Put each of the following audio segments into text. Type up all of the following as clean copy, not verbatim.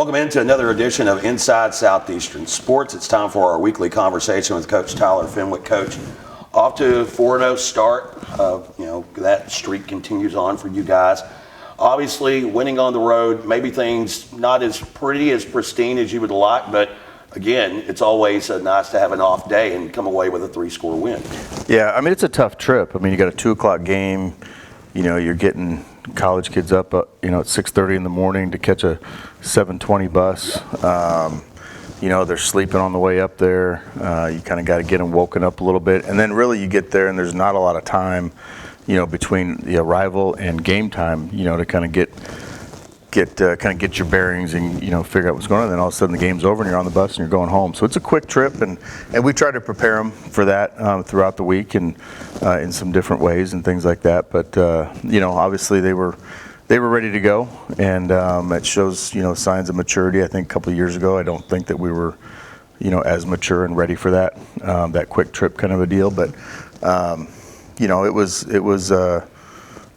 Welcome into another edition of Inside Southeastern Sports. It's time for our weekly conversation with Coach Tyler Fenwick. Coach, off to a 4-0 start. That streak continues on for you guys. Obviously, winning on the road, maybe things not as pretty, as pristine as you would like, but again, it's always nice to have an off day and come away with a 3-score win. Yeah, I mean, it's a tough trip. I mean, you got a 2 o'clock game. You're getting college kids up, at 6:30 in the morning to catch a 7:20 bus. They're sleeping on the way up there. You kind of got to get them woken up a little bit. And then really you get there and there's not a lot of time, between the arrival and game time, to kind of get your bearings and, figure out what's going on. And then all of a sudden the game's over and you're on the bus and you're going home. So it's a quick trip, and we try to prepare them for that throughout the week and in some different ways and things like that. But, obviously they were ready to go, and it shows, signs of maturity. I think a couple of years ago, I don't think that we were, as mature and ready for that quick trip kind of a deal. But, it was a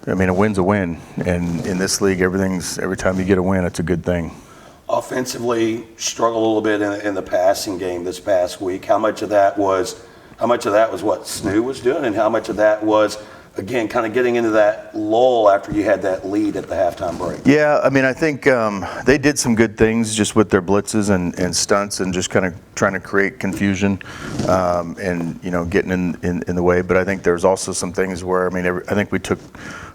win's a win, and in this league, every time you get a win, it's a good thing. Offensively, struggled a little bit in the passing game this past week. How much of that was what Snoo was doing, and how much of that was, again, kind of getting into that lull after you had that lead at the halftime break? Yeah, I think they did some good things just with their blitzes and stunts and just kind of trying to create confusion and getting in the way. But I think there's also some things where, I think we took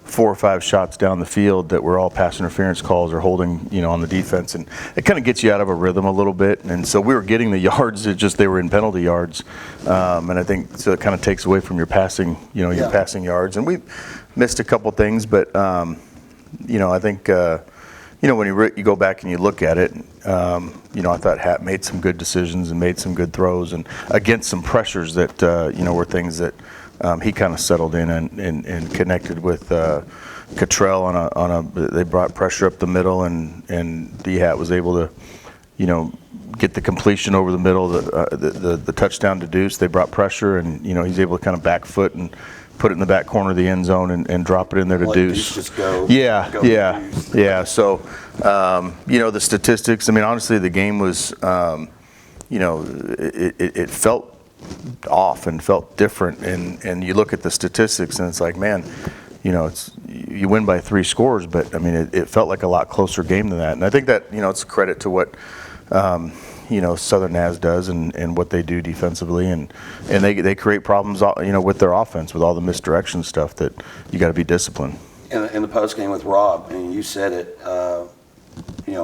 4 or 5 shots down the field that were all pass interference calls or holding, on the defense, and it kind of gets you out of a rhythm a little bit. And so we were getting the yards, it just they were in penalty yards, and I think so it kind of takes away from your passing, your passing yards. And we missed a couple things, but I think when you go back and you look at it, I thought Hatt made some good decisions and made some good throws, and against some pressures that were things that he kind of settled in and connected with Cottrell they brought pressure up the middle, and D-Hat was able to, get the completion over the middle, the touchdown to Deuce. They brought pressure, and, he's able to kind of back foot and put it in the back corner of the end zone and drop it in there to Deuce. Just go. Yeah. So, the statistics, honestly, the game was, it felt off and felt different, and you look at the statistics and it's like, man, you win by 3 scores, but it felt like a lot closer game than that. And I think that it's a credit to what Southern Naz does and what they do defensively, and they create problems with their offense with all the misdirection stuff that you got to be disciplined. In the post game with Rob, and you said it,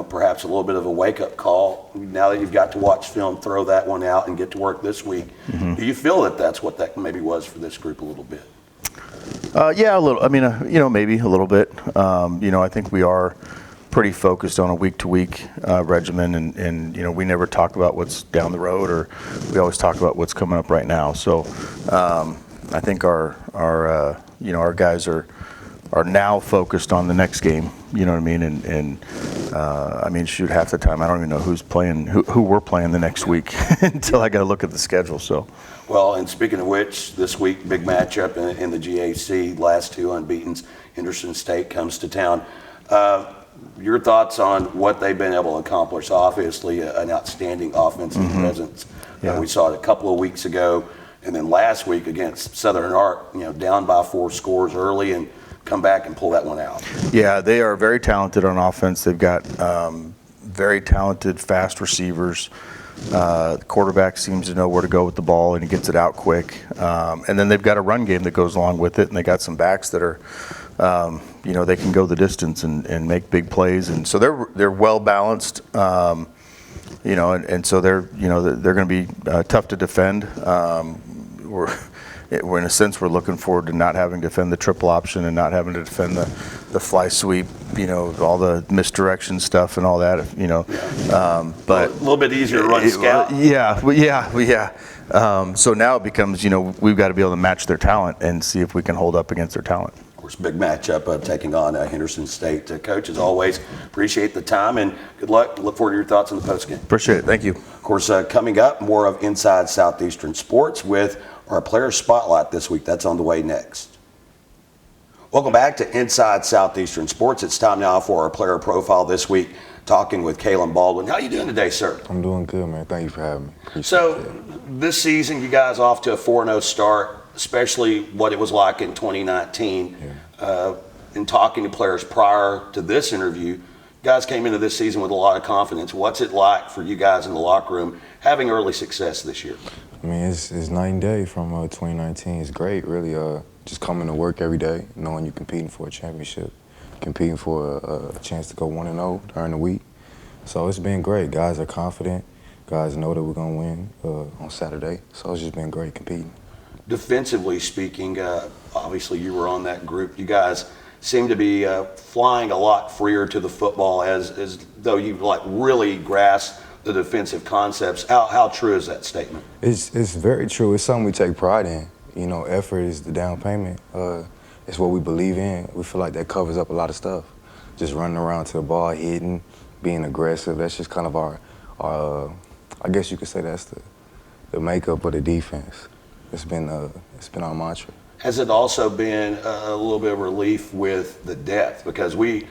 perhaps a little bit of a wake-up call. Now that you've got to watch film, throw that one out and get to work this week. Mm-hmm. Do you feel that that's what that maybe was for this group a little bit? Yeah, a little. Maybe a little bit. I think we are pretty focused on a week-to-week regimen, and we never talk about what's down the road, or we always talk about what's coming up right now. So I think our guys are now focused on the next game. You know what I mean? And shoot, half the time I don't even know who's playing, who we're playing the next week until I got to look at the schedule. So. Well, and speaking of which, this week big matchup in the GAC. Last 2 unbeatens. Henderson State comes to town. Your thoughts on what they've been able to accomplish? Obviously, an outstanding offensive presence. Yeah. We saw it a couple of weeks ago, and then last week against Southern Arc, down by 4 scores early and come back and pull that one out. Yeah, they are very talented on offense. They've got very talented, fast receivers. The quarterback seems to know where to go with the ball, and he gets it out quick. And then they've got a run game that goes along with it, and they got some backs that are, they can go the distance and make big plays. And so they're well balanced. And so they're going to be tough to defend. We're in a sense, we're looking forward to not having to defend the triple option and not having to defend the fly sweep, all the misdirection stuff and all that, but a little bit easier to run scout. So now it becomes, we've got to be able to match their talent and see if we can hold up against their talent. Of course, big matchup taking on Henderson State. Coach, as always, appreciate the time and good luck. Look forward to your thoughts on the postgame. Appreciate it. Thank you. Of course, coming up, more of Inside Southeastern Sports with our player spotlight this week. That's on the way next. Welcome back to Inside Southeastern Sports. It's time now for our player profile this week. talking with Kalim Baldwin. How you doing today, sir? I'm doing good, man. Thank you for having me. Appreciate So that. this season, you guys off to a 4-0 start, especially what it was like in 2019. In talking to players prior to this interview, guys came into this season with a lot of confidence. What's it like for you guys in the locker room having early success this year? I mean, it's night and day from 2019. It's great, really. Just coming to work every day, knowing you're competing for a championship, competing for a chance to go 1-0 during the week. So it's been great. Guys are confident. Guys know that we're going to win on Saturday. So it's just been great competing. Defensively speaking, obviously you were on that group. You guys seem to be flying a lot freer to the football as though you've really grasped the defensive concepts. How true is that statement? It's very true. It's something we take pride in. You know, effort is the down payment. It's what we believe in. We feel like that covers up a lot of stuff. Just running around to the ball, hitting, being aggressive. That's just kind of our I guess you could say that's the makeup of the defense. It's been our mantra. Has it also been a little bit of relief with the depth? Because we're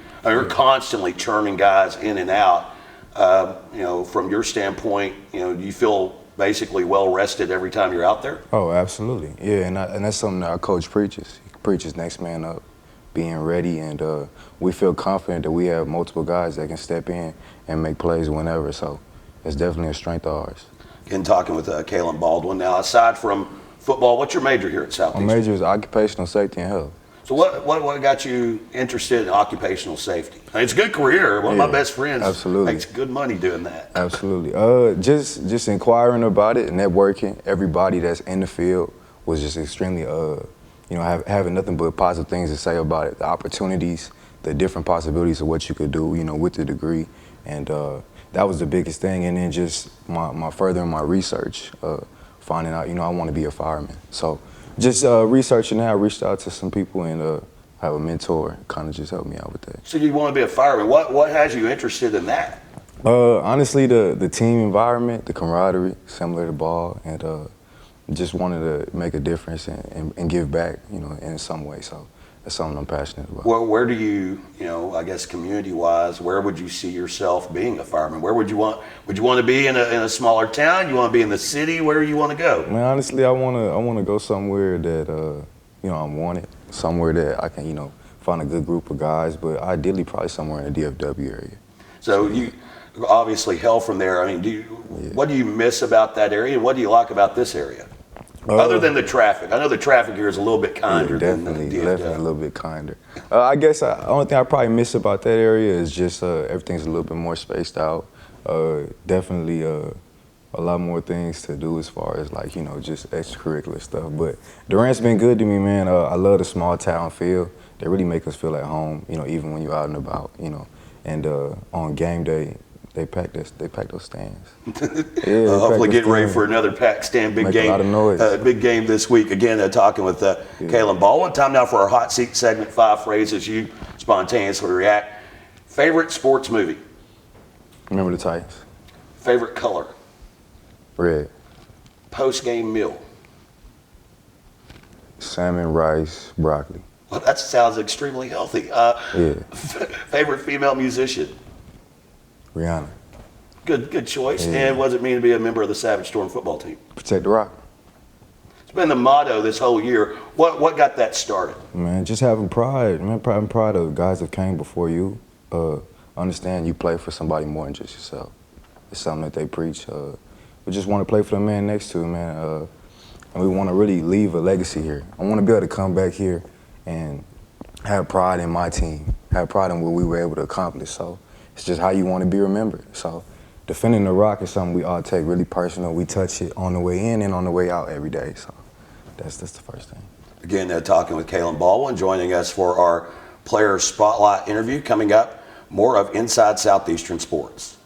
constantly churning guys in and out. From your standpoint, do you feel basically well rested every time you're out there? Oh, absolutely. Yeah, and that's something that our coach preaches. He preaches next man up, being ready, and we feel confident that we have multiple guys that can step in and make plays whenever. So it's definitely a strength of ours. Again, talking with Kalim Baldwin. Now, aside from football, what's your major here at Southeastern? My major is occupational safety and health. So what got you interested in occupational safety? I mean, it's a good career. One of my best friends makes good money doing that. Absolutely. Just inquiring about it, networking. Everybody that's in the field was just extremely, having nothing but positive things to say about it. The opportunities, the different possibilities of what you could do, with the degree. And that was the biggest thing. And then just my furthering my research, finding out, I want to be a fireman. So just researching that, I reached out to some people and have a mentor kind of just helped me out with that. So you want to be a fireman. What has you interested in that? Honestly, the team environment, the camaraderie, similar to ball, and just wanted to make a difference and give back, in some way. So that's something I'm passionate about. Well, where do you, I guess community-wise, where would you see yourself being a fireman? Where would you want to be in a smaller town? You want to be in the city? Where do you want to go? Man, honestly, I want to go somewhere that, I'm wanted, somewhere that I can, find a good group of guys, but ideally probably somewhere in the DFW area. So you obviously hail from there. I mean, what do you miss about that area? What do you like about this area? Other than the traffic. I know the traffic here is a little bit kinder than the DFW. Definitely a little bit kinder. I guess the only thing I probably miss about that area is just everything's a little bit more spaced out. Definitely a lot more things to do as far as just extracurricular stuff. But Durant's been good to me, man. I love the small town feel. They really make us feel at home, even when you're out and about, And on game day, they pack those stands. Hopefully getting ready for another pack stand. Big game. A lot of noise. Big game this week. Again, talking with Kalim Baldwin. Time now for our hot seat segment. 5 phrases you spontaneously react. Favorite sports movie? Remember the Titans. Favorite color? Red. Post-game meal? Salmon, rice, broccoli. Well, that sounds extremely healthy. Favorite female musician? Rihanna. Good choice. Yeah. And what does it mean to be a member of the Savage Storm football team? Protect the Rock. It's been the motto this whole year. What got that started? Man, just having pride. Man, pride of guys that came before you. Understand you play for somebody more than just yourself. It's something that they preach. We just want to play for the man next to him, man. And we want to really leave a legacy here. I want to be able to come back here and have pride in my team, have pride in what we were able to accomplish. So it's just how you want to be remembered. So defending the rock is something we all take really personal. We touch it on the way in and on the way out every day. So that's the first thing. Again, talking with Kalim Baldwin, joining us for our Player Spotlight interview. Coming up, more of Inside Southeastern Sports.